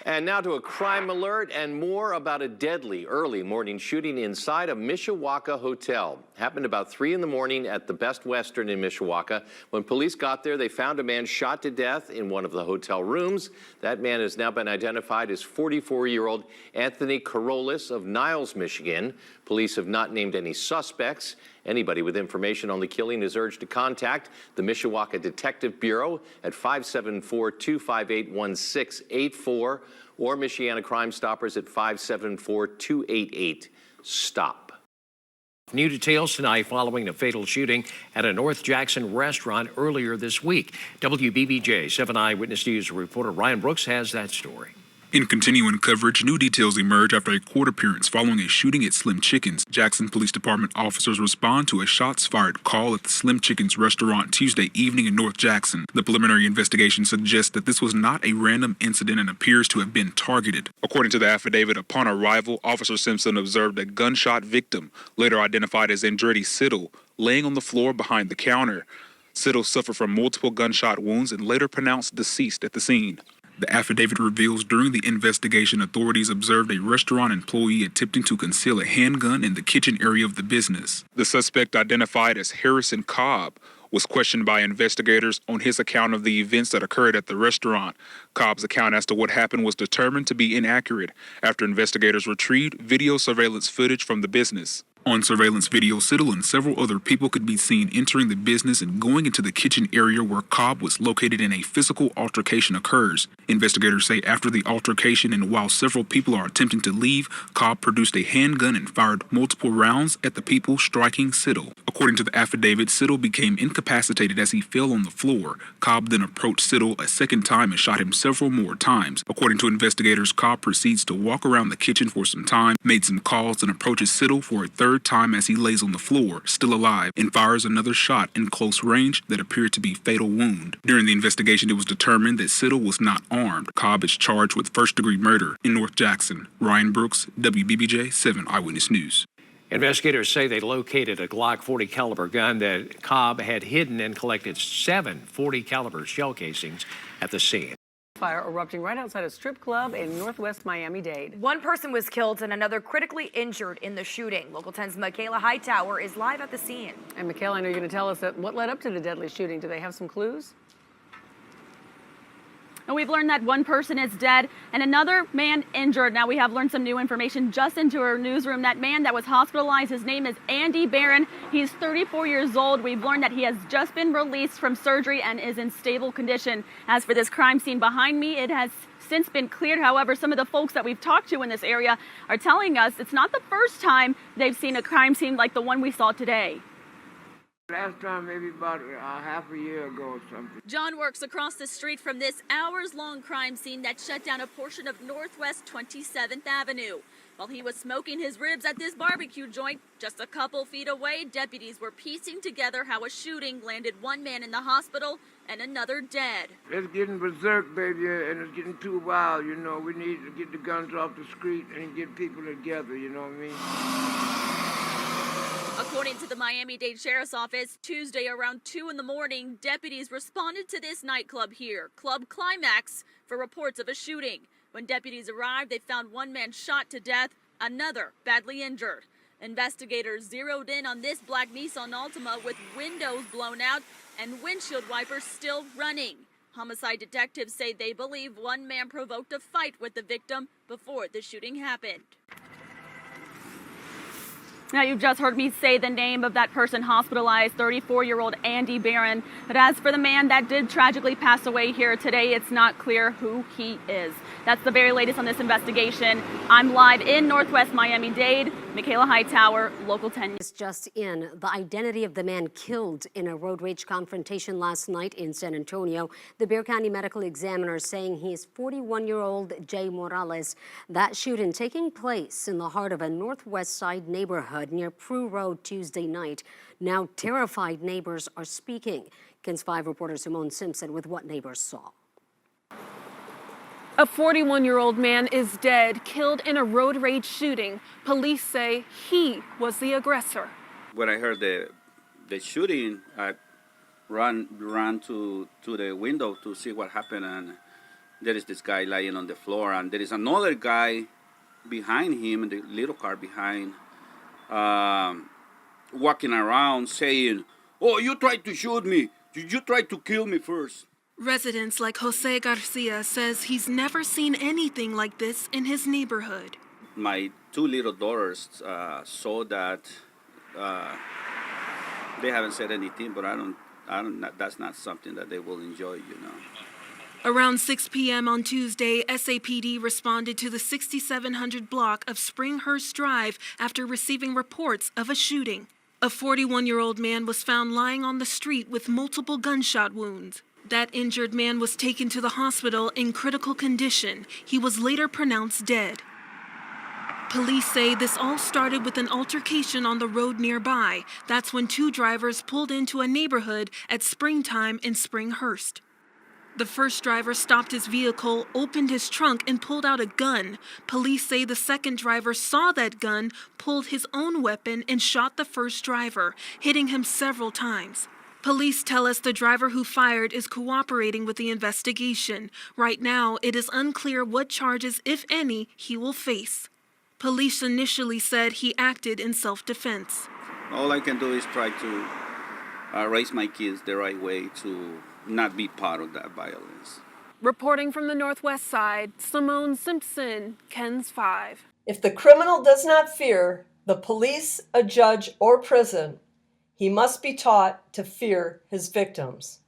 And now to a crime alert and more about a deadly early morning shooting inside a Mishawaka hotel. Happened about 3 in the morning at the Best Western in Mishawaka. When police got there, they found a man shot to death in one of the hotel rooms. That man has now been identified as 44-year-old Anthony Korelis of Niles, Michigan. Police have not named any suspects. Anybody with information on the killing is urged to contact the Mishawaka Detective Bureau at 574-258-1684 or Michiana Crime Stoppers at 574-288-STOP. New details tonight following a fatal shooting at a North Jackson restaurant earlier this week. WBBJ 7 Eyewitness News reporter Ryan Brooks has that story. In continuing coverage, new details emerge after a court appearance following a shooting at Slim Chickens. Jackson Police Department officers respond to a shots-fired call at the Slim Chickens restaurant Tuesday evening in North Jackson. The preliminary investigation suggests that this was not a random incident and appears to have been targeted. According to the affidavit, upon arrival, Officer Simpson observed a gunshot victim, later identified as andretti Siddell, laying on the floor behind the counter. Siddell suffered from multiple gunshot wounds and later pronounced deceased at the scene. The affidavit reveals during the investigation, authorities observed a restaurant employee attempting to conceal a handgun in the kitchen area of the business. The suspect, identified as Harrison Cobb, was questioned by investigators on his account of the events that occurred at the restaurant. Cobb's account as to what happened was determined to be inaccurate after investigators retrieved video surveillance footage from the business. On surveillance video, Siddell and several other people could be seen entering the business and going into the kitchen area where Cobb was located and a physical altercation occurs. Investigators say after the altercation and while several people are attempting to leave, Cobb produced a handgun and fired multiple rounds at the people, striking Siddell. According to the affidavit, Siddell became incapacitated as he fell on the floor. Cobb then approached Siddell a second time and shot him several more times. According to investigators, Cobb proceeds to walk around the kitchen for some time, made some calls, and approaches Siddell for a third time as he lays on the floor, still alive, and fires another shot in close range that appeared to be fatal wound. During the investigation, it was determined that Siddell was not armed. Cobb is charged with first-degree murder. In North Jackson, Ryan Brooks, WBBJ 7 Eyewitness News. Investigators say they located a Glock 40 caliber gun that Cobb had hidden and collected 7 40 caliber shell casings at the scene. Fire erupting right outside a strip club in northwest Miami-Dade. One person was killed and another critically injured in the shooting. Local 10's Michaela Hightower is live at the scene. And Michaela, I know you're going to tell us what led up to the deadly shooting. Do they have some clues? And we've learned that one person is dead and another man injured. Now we have learned some new information just into our newsroom. That man that was hospitalized, his name is Andy Barron. He's 34 years old. We've learned that he has just been released from surgery and is in stable condition. As for this crime scene behind me, it has since been cleared. However, some of the folks that we've talked to in this area are telling us it's not the first time they've seen a crime scene like the one we saw today. Last time maybe about half a year ago or something. John works across the street from this hours-long crime scene that shut down a portion of Northwest 27th Avenue. While he was smoking his ribs at this barbecue joint, just a couple feet away, deputies were piecing together how a shooting landed one man in the hospital and another dead. It's getting berserk, baby, and it's getting too wild, you know. We need to get the guns off the street and get people together, you know what I mean? According to the Miami-Dade Sheriff's Office, Tuesday around 2 in the morning, deputies responded to this nightclub here, Club Climax, for reports of a shooting. When deputies arrived, they found one man shot to death, another badly injured. Investigators zeroed in on this black Nissan Altima with windows blown out and windshield wipers still running. Homicide detectives say they believe one man provoked a fight with the victim before the shooting happened. Now, you've just heard me say the name of that person hospitalized, 34-year-old Andy Barron. But as for the man that did tragically pass away here today, it's not clear who he is. That's the very latest on this investigation. I'm live in Northwest Miami-Dade. Michaela Hightower, Local 10. Just in, the identity of the man killed in a road rage confrontation last night in San Antonio. The Bexar County Medical Examiner saying he is 41-year-old Jay Morales. That shooting taking place in the heart of a northwest side neighborhood near Prue Road Tuesday night. Now terrified neighbors are speaking. KENS 5 reporter Simone Simpson with what neighbors saw. A 41-year-old man is dead, killed in a road rage shooting. Police say he was the aggressor. When I heard the shooting, I ran to the window to see what happened, there is this guy lying on the floor, and there is another guy behind him in the little car behind, walking around saying, "Oh, you tried to shoot me. You tried to kill me first." Residents like Jose Garcia says he's never seen anything like this in his neighborhood. My two little daughters saw that. They haven't said anything, but I don't. That's not something that they will enjoy, you know. Around 6 p.m. on Tuesday, SAPD responded to the 6700 block of Springhurst Drive after receiving reports of a shooting. A 41-year-old man was found lying on the street with multiple gunshot wounds. That injured man was taken to the hospital in critical condition. He was later pronounced dead. Police say this all started with an altercation on the road nearby. That's when two drivers pulled into a neighborhood at springtime in Springhurst. The first driver stopped his vehicle, opened his trunk, and pulled out a gun. Police say the second driver saw that gun, pulled his own weapon, and shot the first driver, hitting him several times. Police tell us the driver who fired is cooperating with the investigation. Right now, it is unclear what charges, if any, he will face. Police initially said he acted in self-defense. All I can do is try to raise my kids the right way to not be part of that violence. Reporting from the Northwest Side, Simone Simpson, KENS 5. If the criminal does not fear the police, a judge, or prison, he must be taught to fear his victims.